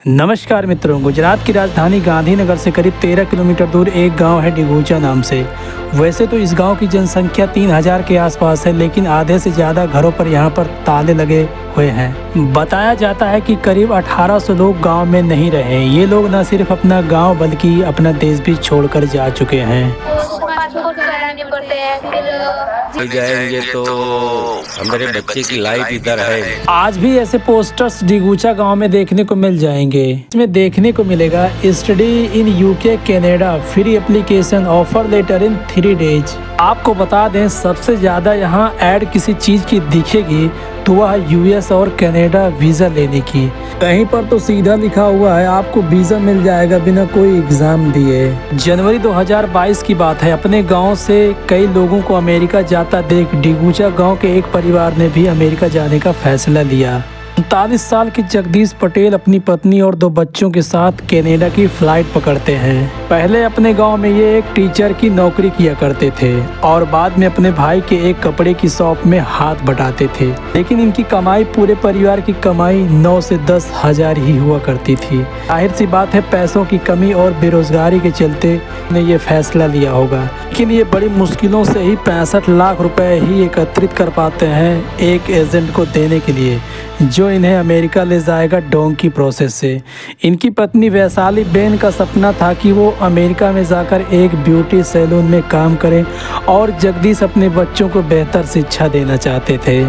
नमस्कार मित्रों, गुजरात की राजधानी गांधीनगर से करीब 13 किलोमीटर दूर एक गांव है डिगूचा नाम से। वैसे तो इस गांव की जनसंख्या 3000 के आसपास है, लेकिन आधे से ज़्यादा घरों पर यहां पर ताले लगे हुए हैं। बताया जाता है कि करीब 1800 लोग गांव में नहीं रहे। ये लोग न सिर्फ अपना गांव बल्कि अपना देश भी छोड़कर जा चुके हैं। पासपोर्ट कराने पड़ते हैं, फिर जाएंगे तो हमारे बच्चे की लाइफ इधर है। आज भी ऐसे पोस्टर्स डिगूचा गांव में देखने को मिल जाएंगे। इसमें देखने को मिलेगा study in UK Canada, free application, offer letter in 3 days. आपको बता दें, सबसे ज़्यादा यहाँ ऐड किसी चीज़ की दिखेगी तो वह यूएस और कनाडा वीज़ा लेने की। कहीं पर तो सीधा लिखा हुआ है आपको वीज़ा मिल जाएगा बिना कोई एग्ज़ाम दिए। जनवरी 2022 की बात है। अपने गांव से कई लोगों को अमेरिका जाता देख डिगूचा गांव के एक परिवार ने भी अमेरिका जाने का फैसला लिया। 39 साल के जगदीश पटेल अपनी पत्नी और 2 बच्चों के साथ कनाडा की फ्लाइट पकड़ते हैं। पहले अपने गांव में ये एक टीचर की नौकरी किया करते थे और बाद में अपने भाई के एक कपड़े की शॉप में हाथ बटाते थे। लेकिन इनकी कमाई पूरे परिवार की कमाई 9 से 10 हजार ही हुआ करती थी। जाहिर सी बात है, पैसों की कमी और बेरोजगारी के चलते ने ये फैसला लिया होगा। लेकिन ये बड़ी मुश्किलों से ही 65 लाख रुपए ही एकत्रित कर पाते हैं एक एजेंट को देने के लिए, जो इन्हें अमेरिका ले जाएगा डोंकी प्रोसेस से। इनकी पत्नी वैशाली बेन का सपना था कि वो अमेरिका में जाकर एक ब्यूटी सैलून में काम करें और जगदीश अपने बच्चों को बेहतर शिक्षा देना चाहते थे।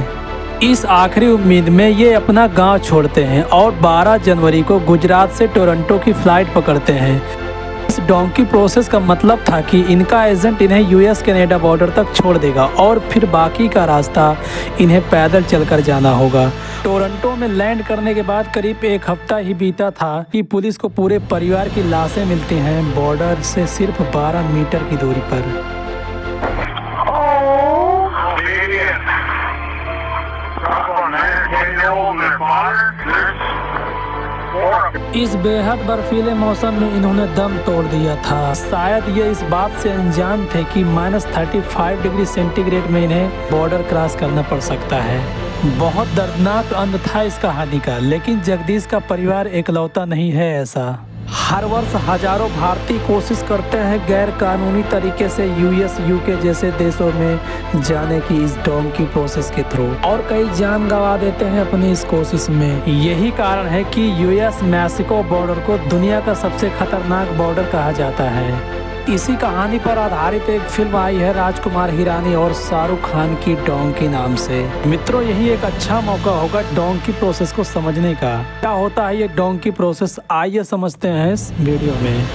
इस आखिरी उम्मीद में ये अपना गांव छोड़ते हैं और 12 जनवरी को गुजरात से टोरंटो की फ्लाइट पकड़ते हैं। इस डोंकी प्रोसेस का मतलब था कि इनका एजेंट इन्हें यूएस कनाडा बॉर्डर तक छोड़ देगा और फिर बाकी का रास्ता इन्हें पैदल चलकर जाना होगा। टोरंटो में लैंड करने के बाद करीब 1 हफ्ता ही बीता था कि पुलिस को पूरे परिवार की लाशें मिलती हैं बॉर्डर से सिर्फ 12 मीटर की दूरी पर। इस बेहद बर्फीले मौसम में इन्होंने दम तोड़ दिया था। शायद ये इस बात से अनजान थे कि -35 डिग्री सेंटीग्रेड में इन्हें बॉर्डर क्रॉस करना पड़ सकता है। बहुत दर्दनाक अंत था इस कहानी का, लेकिन जगदीश का परिवार एकलौता नहीं है ऐसा। हर वर्ष हजारों भारतीय कोशिश करते हैं गैर कानूनी तरीके से यूएस यूके जैसे देशों में जाने की इस डोंकी प्रोसेस के थ्रू, और कई जान गंवा देते हैं अपनी इस कोशिश में। यही कारण है कि यूएस मैक्सिको बॉर्डर को दुनिया का सबसे खतरनाक बॉर्डर कहा जाता है। इसी कहानी पर आधारित एक फिल्म आई है राजकुमार हिरानी और शाहरुख खान की डोंकी नाम से। मित्रों, यही एक अच्छा मौका होगा डोंकी प्रोसेस को समझने का। क्या होता है ये डोंकी प्रोसेस, आइए समझते हैं इस वीडियो में।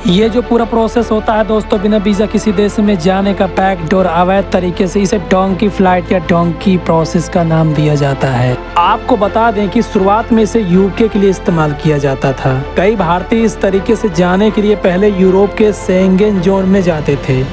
ये जो पूरा प्रोसेस होता है दोस्तों, बिना वीज़ा किसी देश में जाने का बैकडोर अवैध तरीके से, इसे डोंकी फ्लाइट या डोंकी प्रोसेस का नाम दिया जाता है। आपको बता दें कि शुरुआत में इसे यूके के लिए इस्तेमाल किया जाता था। कई भारतीय इस तरीके से जाने के लिए पहले यूरोप के शेंगेन जोन में जाते थे।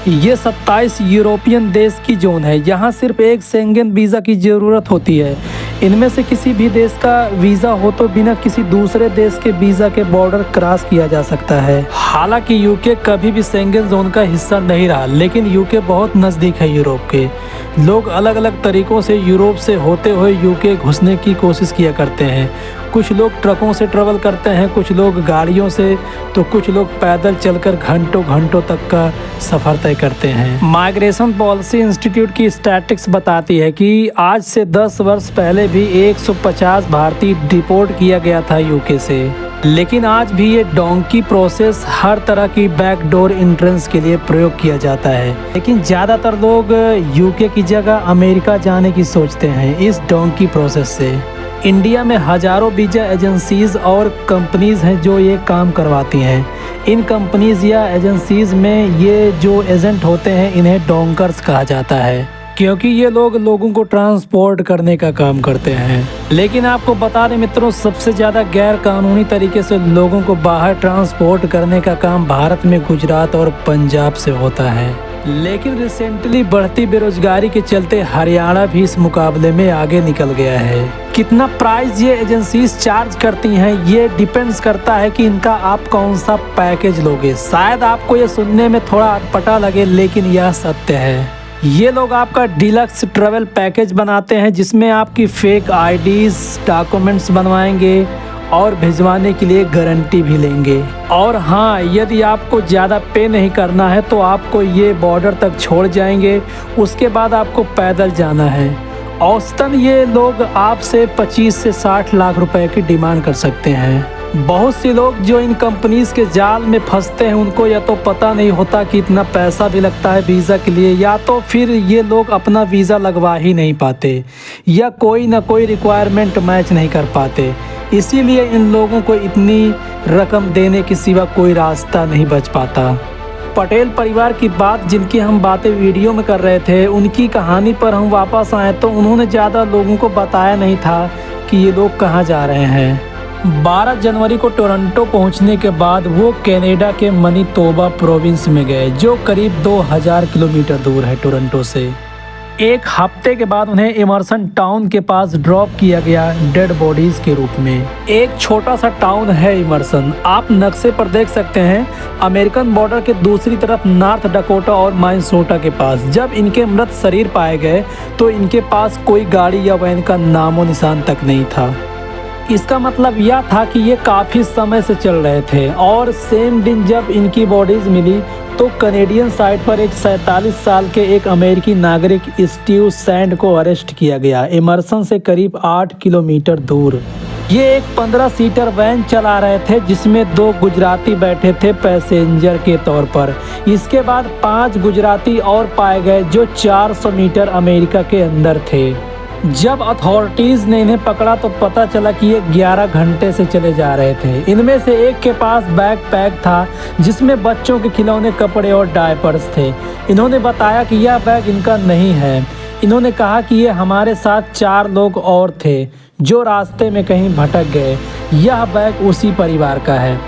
ये 27 यूरोपियन देश की जोन है। यहाँ सिर्फ एक शेंगेन वीज़ा की ज़रूरत होती है। इनमें से किसी भी देश का वीज़ा हो तो बिना किसी दूसरे देश के वीज़ा के बॉर्डर क्रॉस किया जा सकता है। हालांकि यूके कभी भी शेंगेन जोन का हिस्सा नहीं रहा, लेकिन यूके बहुत नज़दीक है यूरोप के। लोग अलग अलग तरीक़ों से यूरोप से होते हुए यूके घुसने की कोशिश किया करते हैं। कुछ लोग ट्रकों से ट्रेवल करते हैं, कुछ लोग गाड़ियों से, तो कुछ लोग पैदल चलकर घंटों घंटों तक का सफ़र तय करते हैं। माइग्रेशन पॉलिसी इंस्टीट्यूट की स्टैटिस्टिक्स बताती है कि आज से 10 वर्ष पहले भी 150 भारतीय डिपोर्ट किया गया था यूके से। लेकिन आज भी ये डोंकी प्रोसेस हर तरह की बैकडोर एंट्रेंस के लिए प्रयोग किया जाता है। लेकिन ज़्यादातर लोग यूके की जगह अमेरिका जाने की सोचते हैं इस डोंकी प्रोसेस से। इंडिया में हजारों वीज़ा एजेंसीज और कंपनीज हैं जो ये काम करवाती हैं। इन कंपनीज या एजेंसीज में ये जो एजेंट होते हैं इन्हें डोंकर्स कहा जाता है, क्योंकि ये लोगों को ट्रांसपोर्ट करने का काम करते हैं। लेकिन आपको बता दें मित्रों, सबसे ज़्यादा गैर कानूनी तरीके से लोगों को बाहर ट्रांसपोर्ट करने का काम भारत में गुजरात और पंजाब से होता है। लेकिन रिसेंटली बढ़ती बेरोजगारी के चलते हरियाणा भी इस मुकाबले में आगे निकल गया है। कितना प्राइस ये एजेंसीज चार्ज करती हैं ये डिपेंड्स करता है कि इनका आप कौन सा पैकेज लोगे। शायद आपको ये सुनने में थोड़ा अटपटा लगे, लेकिन यह सत्य है। ये लोग आपका डिलक्स ट्रैवल पैकेज बनाते हैं जिसमें आपकी फेक आईडीज डॉक्यूमेंट्स बनवाएंगे और भिजवाने के लिए गारंटी भी लेंगे। और हाँ, यदि आपको ज़्यादा पे नहीं करना है तो आपको ये बॉर्डर तक छोड़ जाएंगे, उसके बाद आपको पैदल जाना है। औसतन ये लोग आपसे 25 से 60 लाख रुपए की डिमांड कर सकते हैं। बहुत से लोग जो इन कंपनीज के जाल में फंसते हैं उनको या तो पता नहीं होता कि इतना पैसा भी लगता है वीज़ा के लिए, या तो फिर ये लोग अपना वीज़ा लगवा ही नहीं पाते या कोई ना कोई रिक्वायरमेंट मैच नहीं कर पाते। इसीलिए इन लोगों को इतनी रकम देने के सिवा कोई रास्ता नहीं बच पाता। पटेल परिवार की बात, जिनकी हम बातें वीडियो में कर रहे थे, उनकी कहानी पर हम वापस आए तो उन्होंने ज़्यादा लोगों को बताया नहीं था कि ये लोग कहाँ जा रहे हैं। 12 जनवरी को टोरंटो पहुंचने के बाद वो कनाडा के मैनिटोबा प्रोविंस में गए, जो करीब 2000 किलोमीटर दूर है टोरंटो से। एक हफ्ते के बाद उन्हें इमर्सन टाउन के पास ड्रॉप किया गया डेड बॉडीज के रूप में। एक छोटा सा टाउन है इमर्सन, आप नक्शे पर देख सकते हैं, अमेरिकन बॉर्डर के दूसरी तरफ नॉर्थ डकोटा और मिनेसोटा के पास। जब इनके मृत शरीर पाए गए तो इनके पास कोई गाड़ी या वैन का नामो निशान तक नहीं था। इसका मतलब यह था कि ये काफ़ी समय से चल रहे थे। और सेम दिन जब इनकी बॉडीज़ मिली तो कनेडियन साइड पर एक 47 साल के एक अमेरिकी नागरिक स्टीव सैंड को अरेस्ट किया गया, इमर्सन से करीब 8 किलोमीटर दूर। ये एक 15 सीटर वैन चला रहे थे जिसमें 2 गुजराती बैठे थे पैसेंजर के तौर पर। इसके बाद 5 गुजराती और पाए गए जो 400 मीटर अमेरिका के अंदर थे। जब अथॉरिटीज़ ने इन्हें पकड़ा तो पता चला कि ये 11 घंटे से चले जा रहे थे। इनमें से एक के पास बैग पैक था जिसमें बच्चों के खिलौने, कपड़े और डायपर्स थे। इन्होंने बताया कि यह बैग इनका नहीं है। इन्होंने कहा कि ये हमारे साथ 4 लोग और थे जो रास्ते में कहीं भटक गए। यह बैग उसी परिवार का है।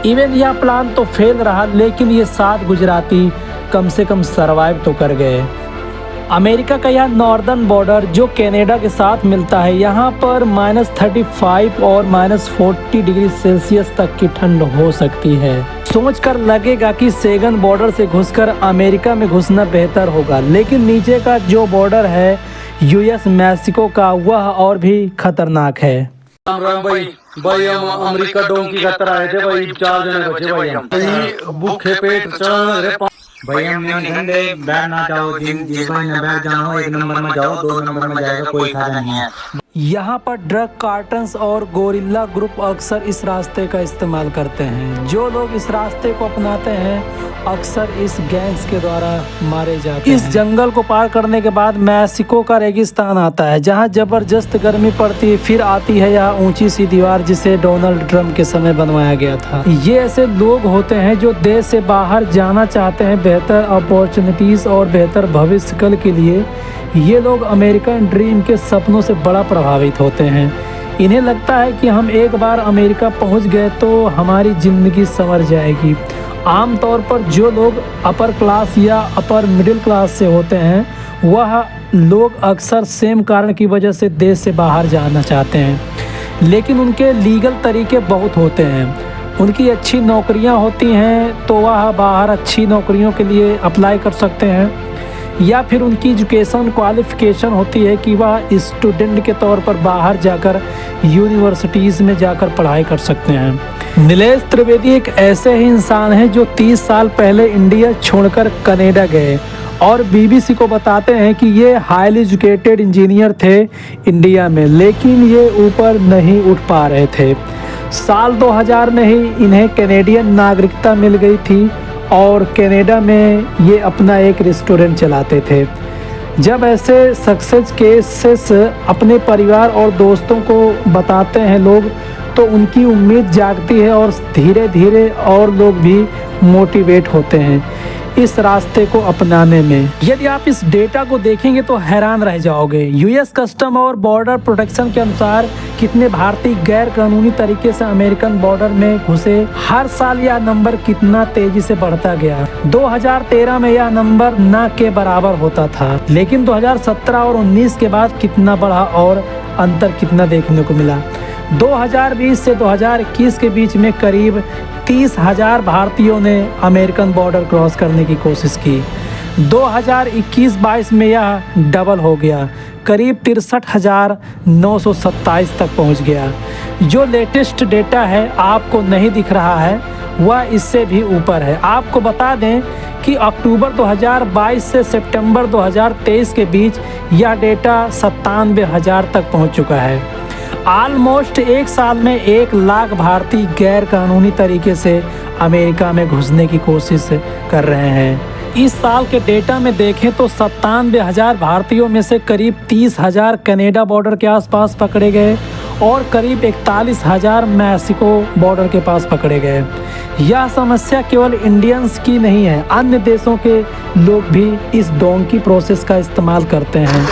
इवन यह प्लान तो फेल रहा, लेकिन ये 7 गुजराती कम से कम सर्वाइव तो कर गए। अमेरिका का यह नॉर्दर्न बॉर्डर जो कनाडा के साथ मिलता है, यहाँ पर -35 और -40 डिग्री सेल्सियस तक की ठंड हो सकती है। सोचकर लगेगा कि सेगन बॉर्डर से घुसकर अमेरिका में घुसना बेहतर होगा, लेकिन नीचे का जो बॉर्डर है यूएस मैक्सिको का, वह और भी खतरनाक है। राम भाई हम अमेरिका डोंकी का तरह आए थे भाई, 4 जने बचे भाई, हम भूखे पेट चढ़ रहे भैया हमने ठंडे बैठ ना जाओ, जिस भाई ने बैठ जाना हो 1 नंबर में जाओ, 2 नंबर में जाएगा कोई फायदा नहीं है। यहाँ पर ड्रग कार्टन्स और गोरिल्ला ग्रुप अक्सर इस रास्ते का इस्तेमाल करते हैं। जो लोग इस रास्ते को अपनाते हैं अक्सर इस गैंग्स के द्वारा मारे जाते हैं। इस जंगल को पार करने के बाद मैक्सिको का रेगिस्तान आता है जहाँ जबरदस्त गर्मी पड़ती है। फिर आती है यहाँ ऊंची सी दीवार जिसे डोनाल्ड ट्रंप के समय बनवाया गया था। ये ऐसे लोग होते हैं जो देश से बाहर जाना चाहते हैं बेहतर अपॉर्चुनिटीज और बेहतर भविष्य कल के लिए। ये लोग अमेरिकन ड्रीम के सपनों से बड़ा प्रभावित होते हैं। इन्हें लगता है कि हम एक बार अमेरिका पहुंच गए तो हमारी ज़िंदगी संवर जाएगी। आमतौर पर जो लोग अपर क्लास या अपर मिडिल क्लास से होते हैं वह लोग अक्सर सेम कारण की वजह से देश से बाहर जाना चाहते हैं, लेकिन उनके लीगल तरीके बहुत होते हैं। उनकी अच्छी नौकरियां होती हैं तो वह बाहर अच्छी नौकरियों के लिए अप्लाई कर सकते हैं, या फिर उनकी एजुकेशन क्वालिफ़िकेशन होती है कि वह स्टूडेंट के तौर पर बाहर जाकर यूनिवर्सिटीज़ में जाकर पढ़ाई कर सकते हैं। नीलेश त्रिवेदी एक ऐसे ही इंसान हैं जो 30 साल पहले इंडिया छोड़कर कनाडा गए और बीबीसी को बताते हैं कि ये हाईली एजुकेटेड इंजीनियर थे इंडिया में, लेकिन ये ऊपर नहीं उठ पा रहे थे। साल 2000 में ही इन्हें कैनेडियन नागरिकता मिल गई थी और कनाडा में ये अपना एक रेस्टोरेंट चलाते थे। जब ऐसे सक्सेस केसेस अपने परिवार और दोस्तों को बताते हैं लोग तो उनकी उम्मीद जागती है और धीरे धीरे और लोग भी मोटिवेट होते हैं इस रास्ते को अपनाने में। यदि आप इस डेटा को देखेंगे तो हैरान रह जाओगे। यूएस कस्टम और बॉर्डर प्रोटेक्शन के अनुसार कितने भारतीय गैर कानूनी तरीके से अमेरिकन बॉर्डर में घुसे, हर साल यह नंबर कितना तेजी से बढ़ता गया। 2013 में यह नंबर न के बराबर होता था, लेकिन 2017 और 19 के बाद कितना बढ़ा और अंतर कितना देखने को मिला। 2020 से 2021 के बीच में करीब 30,000 भारतीयों ने अमेरिकन बॉर्डर क्रॉस करने की कोशिश की। 2021-22 में यह डबल हो गया, करीब 63,927 तक पहुंच गया। जो लेटेस्ट डेटा है आपको नहीं दिख रहा है वह इससे भी ऊपर है। आपको बता दें कि अक्टूबर 2022 से सितंबर 2023 के बीच यह डेटा 97,000 तक पहुंच चुका है। ऑलमोस्ट एक साल में 1 लाख भारतीय गैर कानूनी तरीके से अमेरिका में घुसने की कोशिश कर रहे हैं। इस साल के डेटा में देखें तो 97,000 भारतीयों में से करीब 30,000 कनाडा बॉर्डर के आसपास पकड़े गए और करीब 41,000 मैक्सिको बॉर्डर के पास पकड़े गए। यह समस्या केवल इंडियंस की नहीं है, अन्य देशों के लोग भी इस डोंकी प्रोसेस का इस्तेमाल करते हैं।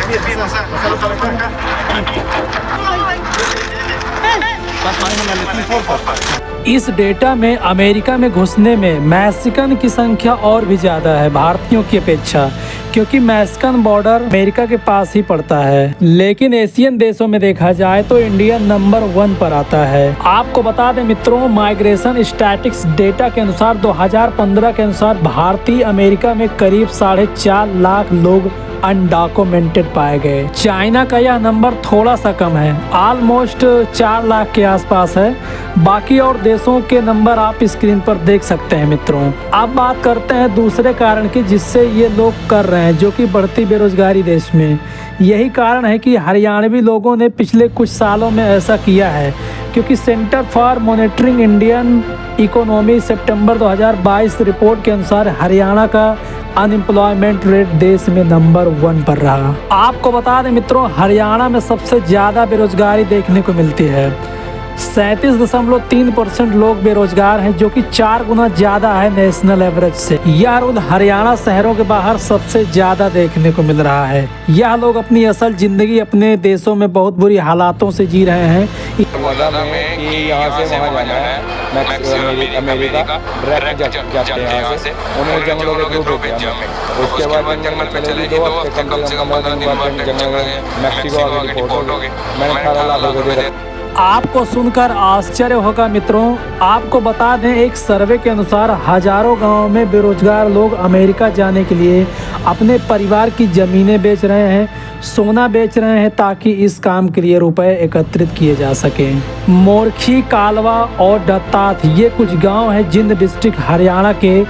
इस डेटा में अमेरिका में घुसने में मैक्सिकन की संख्या और भी ज़्यादा है भारतीयों की अपेक्षा, क्योंकि मैक्सिकन बॉर्डर अमेरिका के पास ही पड़ता है। लेकिन एशियन देशों में देखा जाए तो इंडिया नंबर 1 पर आता है। आपको बता दें मित्रों, माइग्रेशन स्टैटिक्स डेटा के अनुसार 2015 के अनुसार भारतीय अमेरिका में करीब 4.5 लाख लोग अनडॉक्यूमेंटेड पाए गए। चाइना का यह नंबर थोड़ा सा कम है, ऑलमोस्ट 4 लाख के आसपास है। बाकी और देशों के नंबर आप स्क्रीन पर देख सकते हैं मित्रों। अब बात करते हैं दूसरे कारण की जिससे ये लोग कर रहे हैं, जो कि बढ़ती बेरोजगारी देश में। यही कारण है कि हरियाणवी लोगों ने पिछले कुछ सालों में ऐसा किया है, क्योंकि centre for monitoring Indian economy September 2022 report के अनुसार हरियाणा का अनएम्प्लॉयमेंट रेट देश में नंबर 1 पर रहा। आपको बता दें मित्रों, हरियाणा में सबसे ज़्यादा बेरोजगारी देखने को मिलती है। 37.3% लोग बेरोजगार हैं, जो कि 4 गुना ज़्यादा है नेशनल एवरेज से। यह रोल हरियाणा शहरों के बाहर सबसे ज़्यादा देखने को मिल रहा है। यह लोग अपनी असल ज़िंदगी अपने देशों में बहुत बुरी हालातों से जी रहे हैं। यहाँ से वहाँ जाना है, अमेरिका डायरेक्ट जाते हैं यहाँ से, उन्हें जंगलों के थ्रू भेजा हमें। उसके बाद जंगल में चलेगी 2 हफ्ते, कम से कम 15 दिन बाद जंगल मैक्सिको आगे रिपोर्ट होगी। मैंने 18 लाख रुपये दे। आपको सुनकर आश्चर्य होगा मित्रों, आपको बता दें एक सर्वे के अनुसार हजारों गांवों में बेरोजगार लोग अमेरिका जाने के लिए अपने परिवार की ज़मीनें बेच रहे हैं, सोना बेच रहे हैं, ताकि इस काम के लिए रुपए एकत्रित किए जा सकें। मोरखी, कालवा और दत्तात ये कुछ गांव हैं जिंद डिस्ट्रिक्ट हरियाणा के,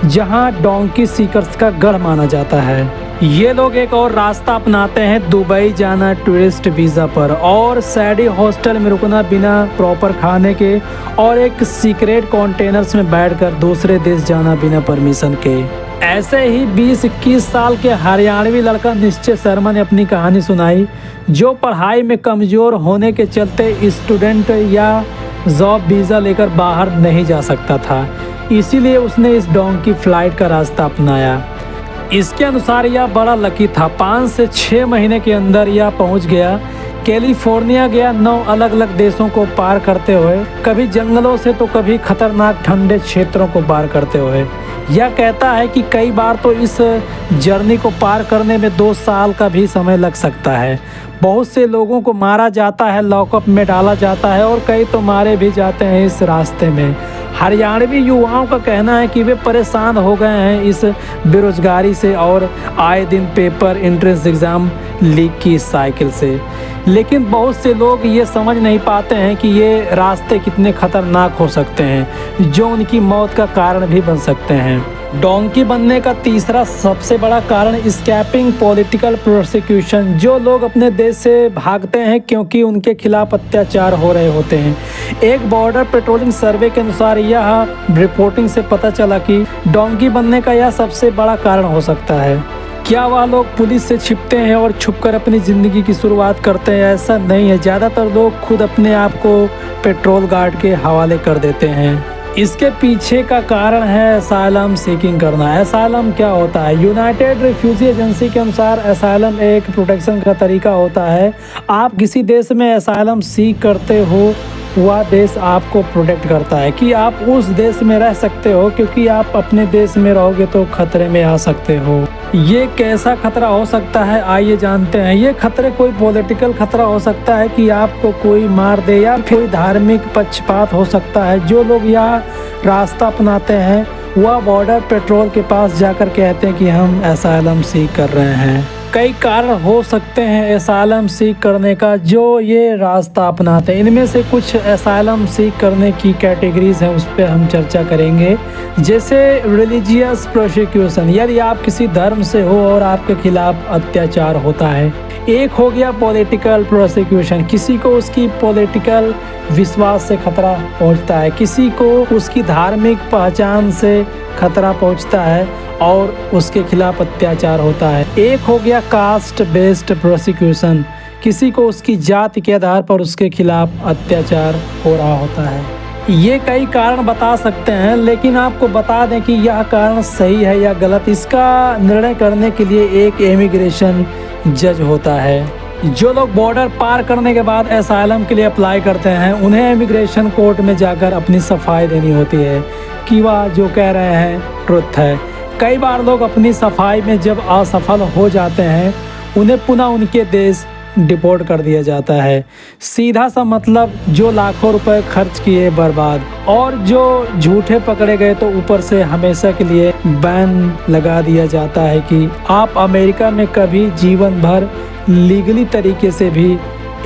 जहां डोंकी सीकर्स का गढ़ माना जाता है। ये लोग एक और रास्ता अपनाते हैं, दुबई जाना टूरिस्ट वीज़ा पर, और सैडी हॉस्टल में रुकना बिना प्रॉपर खाने के, और एक सीक्रेट कंटेनर्स में बैठकर दूसरे देश जाना बिना परमिशन के। ऐसे ही 20-21 साल के हरियाणवी लड़का निश्चय शर्मा ने अपनी कहानी सुनाई, जो पढ़ाई में कमज़ोर होने के चलते स्टूडेंट या जॉब वीज़ा लेकर बाहर नहीं जा सकता था। इसीलिए उसने इस डोंकी फ्लाइट का रास्ता अपनाया। इसके अनुसार यह बड़ा लकी था, 5 से 6 महीने के अंदर यह पहुंच गया। कैलिफोर्निया गया 9 अलग अलग देशों को पार करते हुए, कभी जंगलों से तो कभी खतरनाक ठंडे क्षेत्रों को पार करते हुए। यह कहता है कि कई बार तो इस जर्नी को पार करने में 2 साल का भी समय लग सकता है। बहुत से लोगों को मारा जाता है, लॉकअप में डाला जाता है, और कई तो मारे भी जाते हैं इस रास्ते में। हरियाणवी युवाओं का कहना है कि वे परेशान हो गए हैं इस बेरोजगारी से और आए दिन पेपर एंट्रेंस एग्ज़ाम लीक की साइकिल से। लेकिन बहुत से लोग ये समझ नहीं पाते हैं कि ये रास्ते कितने खतरनाक हो सकते हैं, जो उनकी मौत का कारण भी बन सकते हैं। डोंकी बनने का तीसरा सबसे बड़ा कारण स्कैपिंग पॉलिटिकल प्रोसिक्यूशन, जो लोग अपने देश से भागते हैं क्योंकि उनके खिलाफ अत्याचार हो रहे होते हैं। एक बॉर्डर पेट्रोलिंग सर्वे के अनुसार यह रिपोर्टिंग से पता चला कि डोंकी बनने का यह सबसे बड़ा कारण हो सकता है। क्या वह लोग पुलिस से छिपते हैं और छुपकर अपनी ज़िंदगी की शुरुआत करते हैं? ऐसा नहीं है, ज़्यादातर लोग खुद अपने आप को पेट्रोल गार्ड के हवाले कर देते हैं। इसके पीछे का कारण है असाइलम सीकिंग करना। असाइलम क्या होता है? यूनाइटेड रिफ्यूजी एजेंसी के अनुसार असाइलम एक प्रोटेक्शन का तरीका होता है। आप किसी देश में असाइलम सीक करते हो वह देश आपको प्रोटेक्ट करता है कि आप उस देश में रह सकते हो, क्योंकि आप अपने देश में रहोगे तो खतरे में आ सकते हो। ये कैसा खतरा हो सकता है, आइए जानते हैं। ये खतरे कोई पॉलिटिकल खतरा हो सकता है कि आपको कोई मार दे, या फिर धार्मिक पक्षपात हो सकता है। जो लोग यह रास्ता अपनाते हैं वह बॉर्डर पेट्रोल के पास जाकर कहते हैं कि हम असाइलम सीख कर रहे हैं। कई कारण हो सकते हैं असाइलम सीख करने का जो ये रास्ता अपनाते हैं। इनमें से कुछ असाइलम सीख करने की कैटेगरीज हैं, उस पर हम चर्चा करेंगे। जैसे रिलीजियस प्रोसिक्यूशन, यदि आप किसी धर्म से हो और आपके खिलाफ अत्याचार होता है। एक हो गया पॉलिटिकल प्रोसिक्यूशन, किसी को उसकी पॉलिटिकल विश्वास से खतरा पहुंचता है, किसी को उसकी धार्मिक पहचान से खतरा पहुंचता है और उसके खिलाफ अत्याचार होता है। एक हो गया कास्ट बेस्ड प्रोसिक्यूशन, किसी को उसकी जाति के आधार पर उसके खिलाफ अत्याचार हो रहा होता है। ये कई कारण बता सकते हैं, लेकिन आपको बता दें कि यह कारण सही है या गलत, इसका निर्णय करने के लिए एक इमिग्रेशन जज होता है। जो लोग बॉर्डर पार करने के बाद असाइलम के लिए अप्लाई करते हैं, उन्हें इमिग्रेशन कोर्ट में जाकर अपनी सफाई देनी होती है कि वह जो कह रहे हैं ट्रुथ है। कई बार लोग अपनी सफाई में जब असफल हो जाते हैं, उन्हें पुनः उनके देश डिपोर्ट कर दिया जाता है। सीधा सा मतलब जो लाखों रुपए खर्च किए बर्बाद, और जो झूठे पकड़े गए तो ऊपर से हमेशा के लिए बैन लगा दिया जाता है कि आप अमेरिका में कभी जीवन भर लीगली तरीके से भी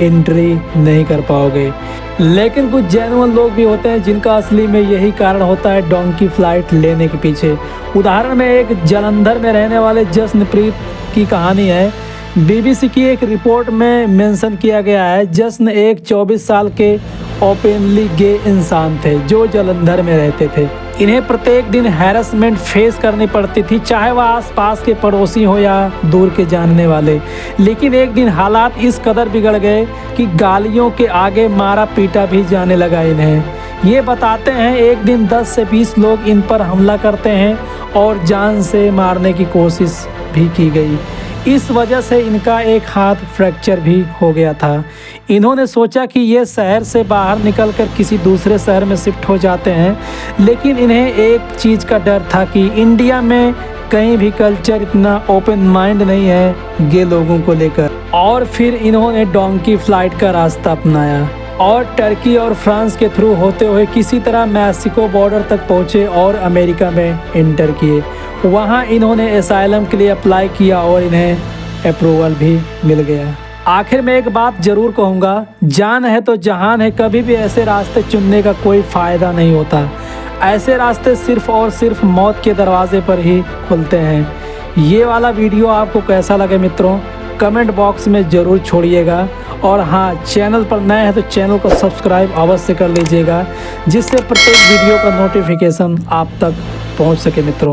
एंट्री नहीं कर पाओगे। लेकिन कुछ जेन्युइन लोग भी होते हैं जिनका असली में यही कारण होता है डोंकी फ्लाइट लेने के पीछे। उदाहरण में एक जालंधर में रहने वाले जश्नप्रीत की कहानी है। बीबीसी की एक रिपोर्ट में मेंशन किया गया है, जश्न एक 24 साल के ओपनली गे इंसान थे जो जालंधर में रहते थे। इन्हें प्रत्येक दिन हैरेसमेंट फेस करनी पड़ती थी, चाहे वह आसपास के पड़ोसी हो या दूर के जानने वाले। लेकिन एक दिन हालात इस कदर बिगड़ गए कि गालियों के आगे मारा पीटा भी जाने लगा इन्हें। ये बताते हैं एक दिन 10 से 20 लोग इन पर हमला करते हैं और जान से मारने की कोशिश भी की गई। इस वजह से इनका एक हाथ फ्रैक्चर भी हो गया था। इन्होंने सोचा कि ये शहर से बाहर निकलकर किसी दूसरे शहर में शिफ्ट हो जाते हैं, लेकिन इन्हें एक चीज़ का डर था कि इंडिया में कहीं भी कल्चर इतना ओपन माइंड नहीं है गे लोगों को लेकर। और फिर इन्होंने डोंकी फ्लाइट का रास्ता अपनाया और टर्की और फ्रांस के थ्रू होते हुए किसी तरह मैक्सिको बॉर्डर तक पहुँचे और अमेरिका में एंटर किए। वहाँ इन्होंने असाइलम के लिए अप्लाई किया और इन्हें अप्रूवल भी मिल गया। आखिर में एक बात ज़रूर कहूँगा, जान है तो जहान है। कभी भी ऐसे रास्ते चुनने का कोई फ़ायदा नहीं होता। ऐसे रास्ते सिर्फ़ और सिर्फ मौत के दरवाजे पर ही खुलते हैं। ये वाला वीडियो आपको कैसा लगे मित्रों, कमेंट बॉक्स में ज़रूर छोड़िएगा। और हाँ, चैनल पर नए हैं तो चैनल को सब्सक्राइब अवश्य कर लीजिएगा, जिससे प्रत्येक वीडियो का नोटिफिकेशन आप तक पहुंच सके मित्रों।